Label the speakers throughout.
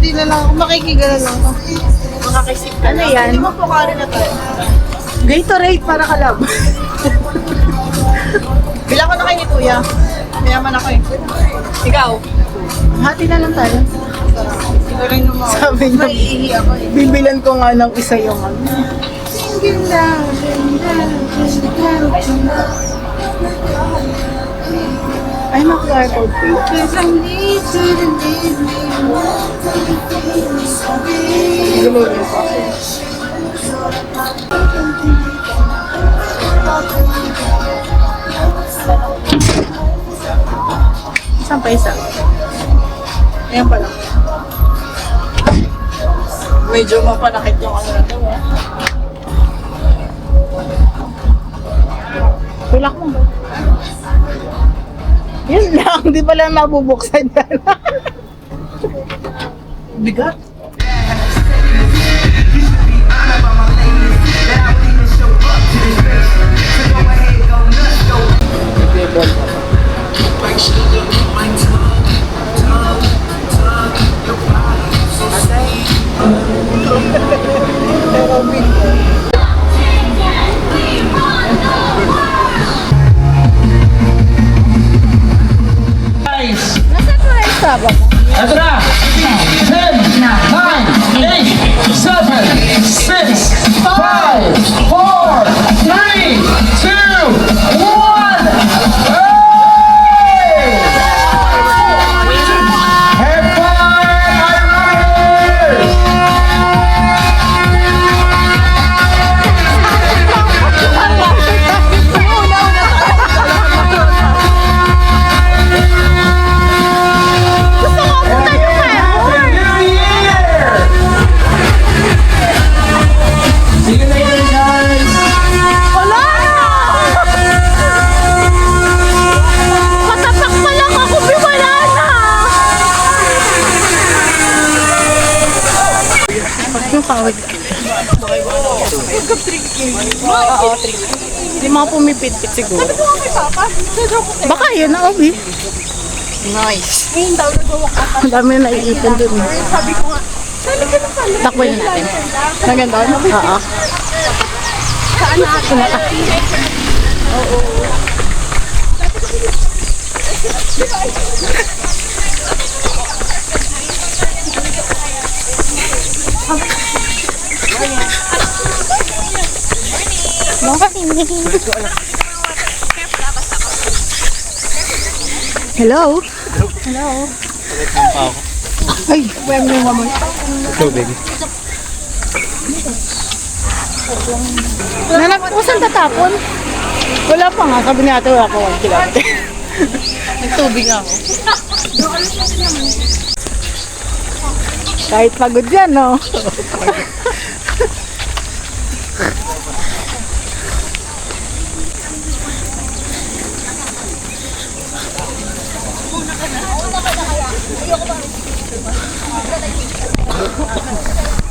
Speaker 1: Hindi na lang ako, makikigala lang ako.
Speaker 2: Makakaisip ka.
Speaker 1: Ano yan?
Speaker 2: Hindi mo po kari na tayo.
Speaker 1: Gatorade para kalab.
Speaker 2: Bilang ko na kayo ni Kuya. Mayaman ako eh. Ikaw?
Speaker 1: Hati na lang tayo.
Speaker 2: Ito rin naman.
Speaker 1: Sabi niya,
Speaker 2: Maiihi ako eh.
Speaker 1: bibilan ko nga ng isa yung ano. Ay, mag-QR code po. Gulogin po ako. Saan pa isa? Ayan pala.
Speaker 2: Medyo mapanakit yung ano na to.
Speaker 1: Tulak mo. Yun lang, di pala mabubuksan yan.
Speaker 2: Bigat.
Speaker 1: Nasaan mo na yung saba mo?
Speaker 3: Ito na! 10, 9, 8, 7, 6, 5, 4, 3, 2, 1! Hey! Have fun, my runners! Happy New Year! See you later, guys!
Speaker 1: Wala na! Matatak pa lang ako, wala na! Pagkakawag.
Speaker 2: Oo, tricky.
Speaker 1: Hindi mga pumipit-pit siguro. Baka yun na, Obi.
Speaker 2: Nice.
Speaker 1: Ang dami na naiipon dun. Takboy na natin.
Speaker 2: Maganda, no?
Speaker 1: Oo. Saan na? Hello? Hello? Ay, wala mo yung mamay.
Speaker 3: Go, baby.
Speaker 1: Nanak, kung saan tatapon? Wala pa nga, sabi ni ate, wala pa 1 kilometer.
Speaker 2: Nagtubig ako.
Speaker 1: Kahit pagod yan, no?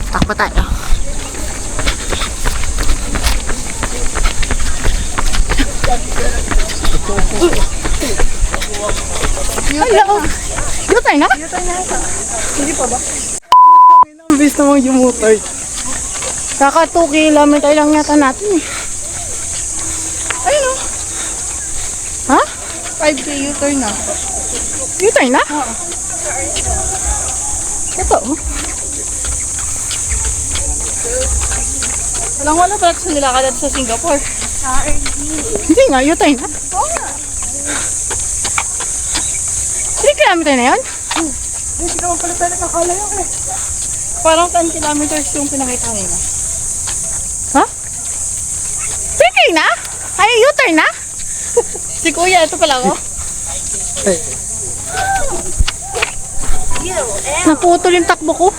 Speaker 1: Takpa tayo. Hello! Yutay na?
Speaker 2: Hindi pa ba?
Speaker 1: Ang bilis namang yumutay. Kaka 2 kilometer lang yata natin eh.
Speaker 2: Ayun o.
Speaker 1: Ha?
Speaker 2: 5K U-turn na.
Speaker 1: Yutay na? Oo. Ito oh.
Speaker 2: Walang-wala pala sa nilakad sa Singapore.
Speaker 1: Hindi nga, yutay na.
Speaker 2: Oo nga.
Speaker 1: 3 kilometer na yun?
Speaker 2: Hindi naman pala tayo nakakalayo eh. Parang 10 kilometers yung pinakita nila.
Speaker 1: Ha? 3K na? Ay, U-turn na?
Speaker 2: Si Kuya, ito pala ako.
Speaker 1: Naputol yung takbo ko.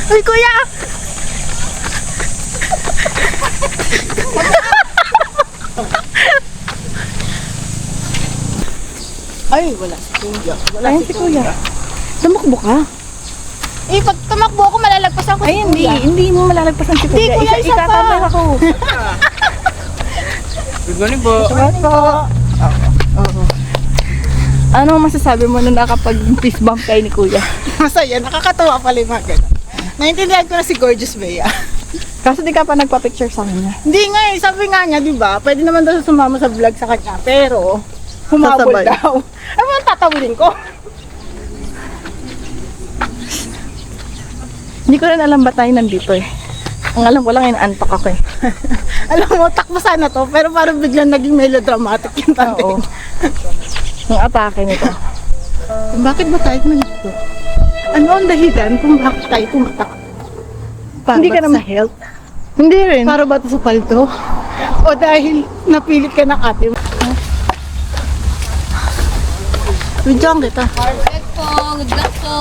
Speaker 1: Uy, kuya!
Speaker 2: Ay, wala si Kuya.
Speaker 1: Ayun si kuya. Tumakbo ka.
Speaker 2: Eh, pag tumakbo ako, malalagpasan ko.
Speaker 1: Ay, hindi mo malalagpasan si
Speaker 2: Hindi,
Speaker 1: Kuya.
Speaker 2: Kuya, isa pa.
Speaker 1: Ikatambay ako.
Speaker 3: Good morning po.
Speaker 1: Salamat po. Oo. Ano masasabi mo nung nakapag-fist bump kayo ni Kuya?
Speaker 2: Masaya, nakakatawa pala yung mga ganun. Naintindihan ko na si Gorgeous Bea.
Speaker 1: Kaso di ka pa nagpa-picture sa kanya.
Speaker 2: Hindi nga eh, sabi nga niya, di ba? Pwede naman daw sumama sa vlog sa kanya, pero humabol
Speaker 1: Sasabay.
Speaker 2: daw. Ay, mga tatawilin ko.
Speaker 1: Hindi ko rin alam ba tayo nandito eh. Ang alam ko lang, inaantok ako eh.
Speaker 2: Alam mo, takbo sana to, pero parang biglang naging melodramatic yung tante.
Speaker 1: Oo. Yung atake nito.
Speaker 2: Bakit ba tayo nandito? Ano ang dahilan kung bakit tayo pumatak? Para
Speaker 1: Hindi
Speaker 2: ba
Speaker 1: ka naman
Speaker 2: sa health?
Speaker 1: Hindi rin.
Speaker 2: Para ba ito sa palto? O dahil napilit ka ng ate mo? Bidyan kita.
Speaker 4: Perfect po. Good luck po.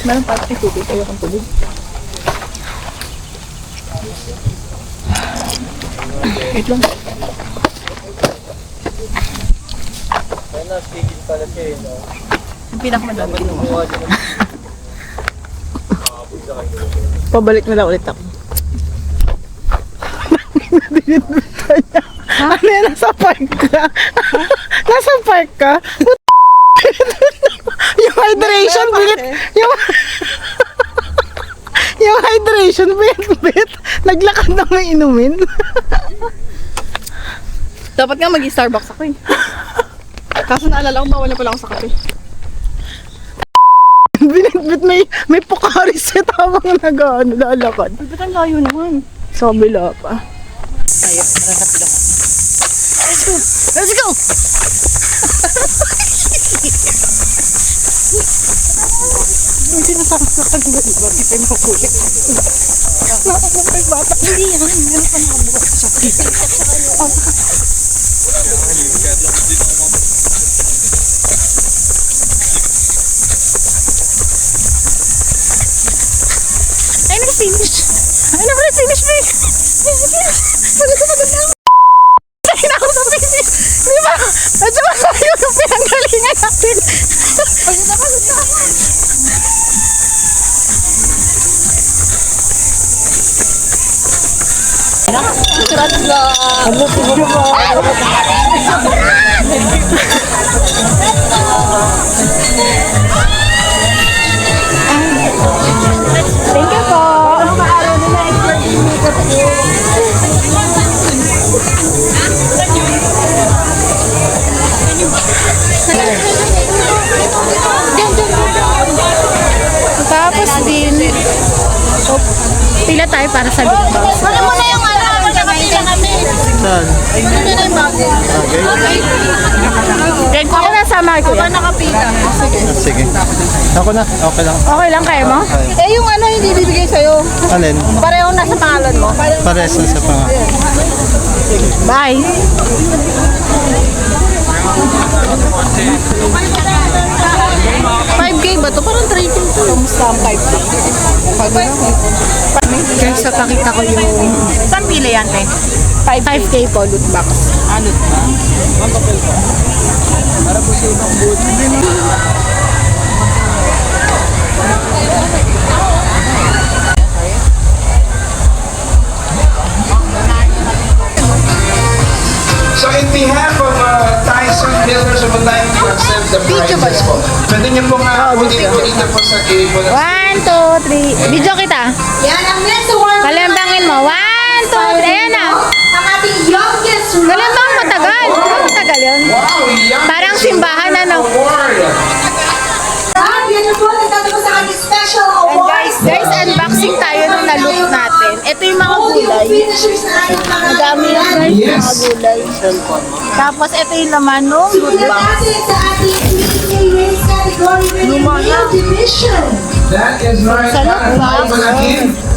Speaker 1: Meron pa rin tubig. Ayaw kang tubig. Wait lang. Yung pinakamadami kinuha.
Speaker 2: Pabalik na lang ulit ako. Ano yan? Nasa park ka? Nasa park ka? Yung hydration bit. Yung hydration bit. Naglakad na may inumin.
Speaker 1: Dapat nga mag-Starbucks ako eh. Kaso naalala ko, bawal na pala ako sa kape.
Speaker 2: Binitbit may Pocari set habang lalakad.
Speaker 1: Ba't ang layo naman?
Speaker 2: Sa kabila pa.
Speaker 1: Let's go!
Speaker 2: Yung sinasabi sa kanila, di ba? Di tayo makulit. Nakakapay bata. Hindi yan. Meron pa nakabukas sa kita.
Speaker 1: Ay, nag-finish! Ay, nag-finish me!
Speaker 2: Ay, ako sa finish. Di ba? At saka tayo yung pinanggalingan natin.
Speaker 1: Pagod na.
Speaker 2: Thank you po. Ano maaraw nila?
Speaker 1: Tapos din, pila tayo para sa big box.
Speaker 4: Ano mo na yung ano? Nakapila kami.
Speaker 3: Saan?
Speaker 4: Ano na yung bagay?
Speaker 1: Then, ako na sama ko yan.
Speaker 4: Nakapila.
Speaker 3: Sige. Ako na. Okay lang.
Speaker 1: Okay lang kayo mo?
Speaker 2: Eh, yung ano hindi bibigay sa'yo.
Speaker 3: Alin?
Speaker 2: Pareho nasa pangalan mo.
Speaker 3: Pares na sa pangalan.
Speaker 1: Bye!
Speaker 2: $5K ba to? Parang 3K to. Kamusta ang 5K?
Speaker 1: Guys, so pakita ko yung
Speaker 2: Saan pila yan, te?
Speaker 1: 5K po loot box.
Speaker 2: Ano ba?
Speaker 3: So in behalf of Tyson Builders, I would like to accept the prizes po. Pwede niyo pong ulit-ulit po sa gilid po.
Speaker 1: 1, 2, 3. Video kita.
Speaker 4: Yan ang next award.
Speaker 1: Palembangin mo. 1, 2, 3. Ayan na.
Speaker 4: Ang ating youngest
Speaker 1: Ganun bang matagal? Ano matagal yun?
Speaker 3: Wow! Young
Speaker 1: Parang simbahan ano.
Speaker 3: Award!
Speaker 4: Ah, yan po. Nagtatapos sa ating special
Speaker 1: And
Speaker 4: award.
Speaker 1: guys, unboxing tayo nung na-loot natin. Ito yung mga gulay.
Speaker 4: Finishers na ating mga
Speaker 1: Dami yan guys,
Speaker 3: Yes.
Speaker 1: mga gulay. Tapos ito yung laman nung loot
Speaker 4: Simulan
Speaker 1: box.
Speaker 4: natin sa ating PKA category winning division.
Speaker 3: That is right.
Speaker 1: Sa loot box.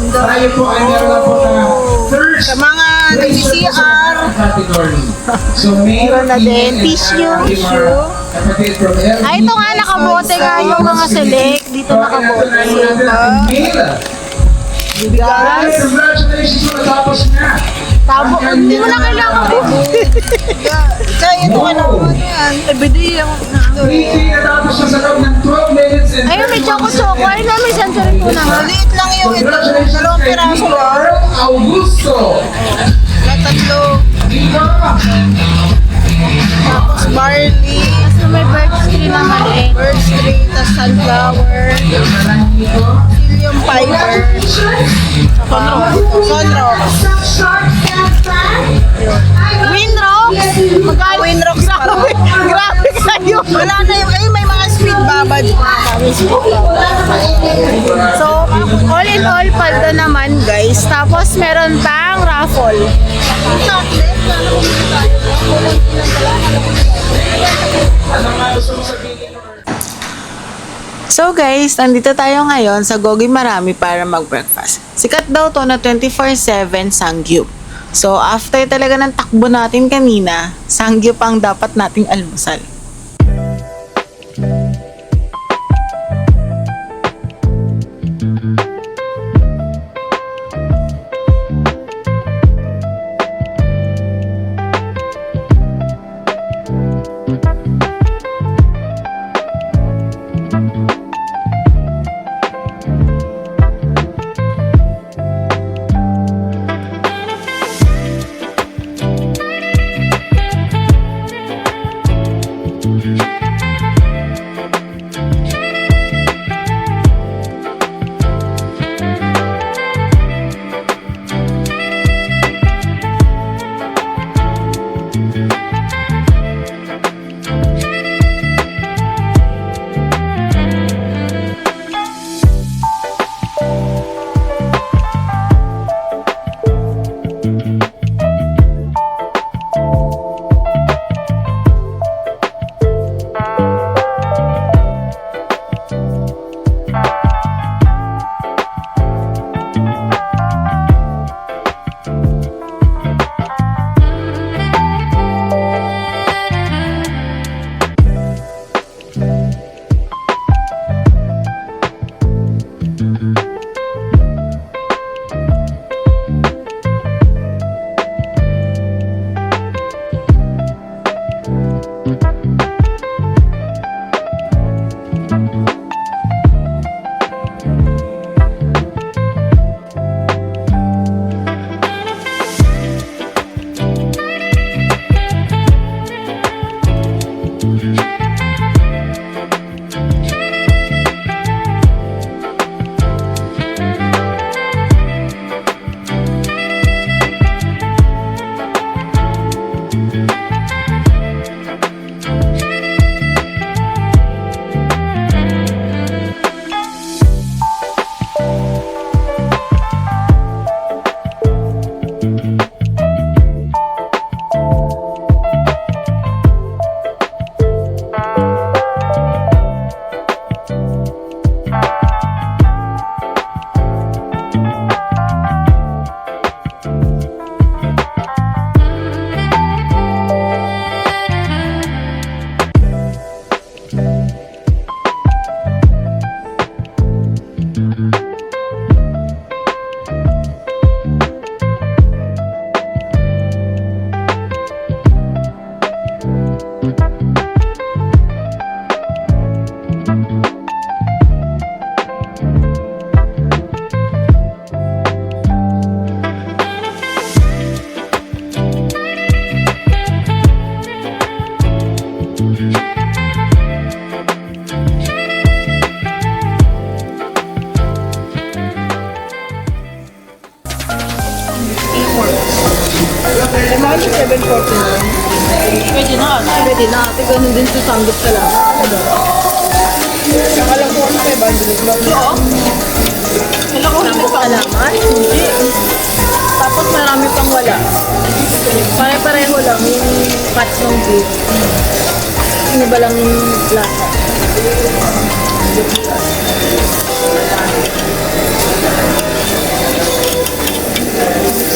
Speaker 3: Tayo po ay meron na po na third
Speaker 2: Sa mga nag-CR.
Speaker 3: category. So meron
Speaker 2: na din, tissue.
Speaker 1: Ay, ito nga, nakabote nga yung mga select. Dito nakabote.
Speaker 3: Guys, congratulations po, natapos na.
Speaker 1: Tabo, hindi mo na kailangan bubuti.
Speaker 2: Kaya ito ka naman yan.
Speaker 3: Natapos na sa loob ng 12 minutes and
Speaker 1: Ayun, may choco-choco. Ayun na, may San
Speaker 2: Maliit lang yung ito. Dalawang piraso lang.
Speaker 3: Earl Augusto.
Speaker 2: Tatlo. Tapos barley.
Speaker 1: So may birch tree naman eh.
Speaker 2: Birch tree. Tapos sunflower. Psyllium fiber. Sunrocks. Winrocks? Magkano? Winrocks pala.
Speaker 1: Grabe kayo.
Speaker 2: Wala na yung, ay may mga sweet babad.
Speaker 1: So, all in all, paldo naman guys. Tapos meron pang raffle.
Speaker 5: So guys, nandito tayo ngayon sa Gogi Marami para mag-breakfast. Sikat daw to na 24/7 Sangyup. So after talaga ng takbo natin kanina, Sangyup ang dapat nating almusal.
Speaker 2: Imagine 749. Pwede na. Pwede na. Ate, ganun din sa sanggap ka lang. Nakalang ko ano 500 lang. Oo. Kailan ko hindi ka alaman? Hindi. Tapos marami pang wala. Pare-pareho lang yung cuts ng beef. Ano ba lang yung lasa?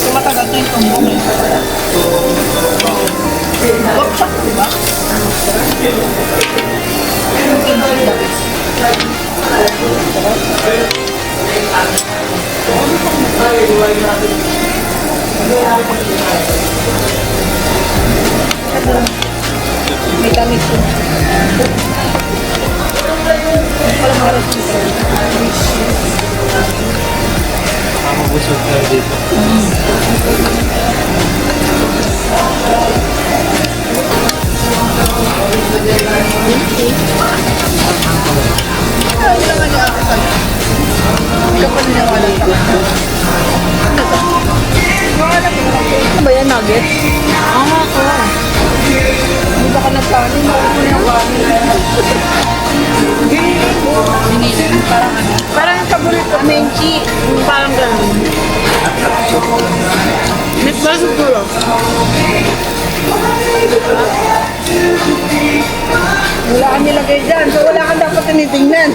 Speaker 2: So matagal ito yung tumbong eh. Gopchak, di ba? May tamis ko. Walang maras dito. Ay, naman niya ako sa hindi ka pa niniwala sa akin. Ano ba yan, nugget?
Speaker 5: Oo ako.
Speaker 2: Hindi ba ka nagkanin? Ako mo yung kanin. Parang ano? Parang yung paborito. Menchi. Parang gano'n. Meatball siguro. Wala kang nilagay dyan. So wala kang dapat tinitingnan.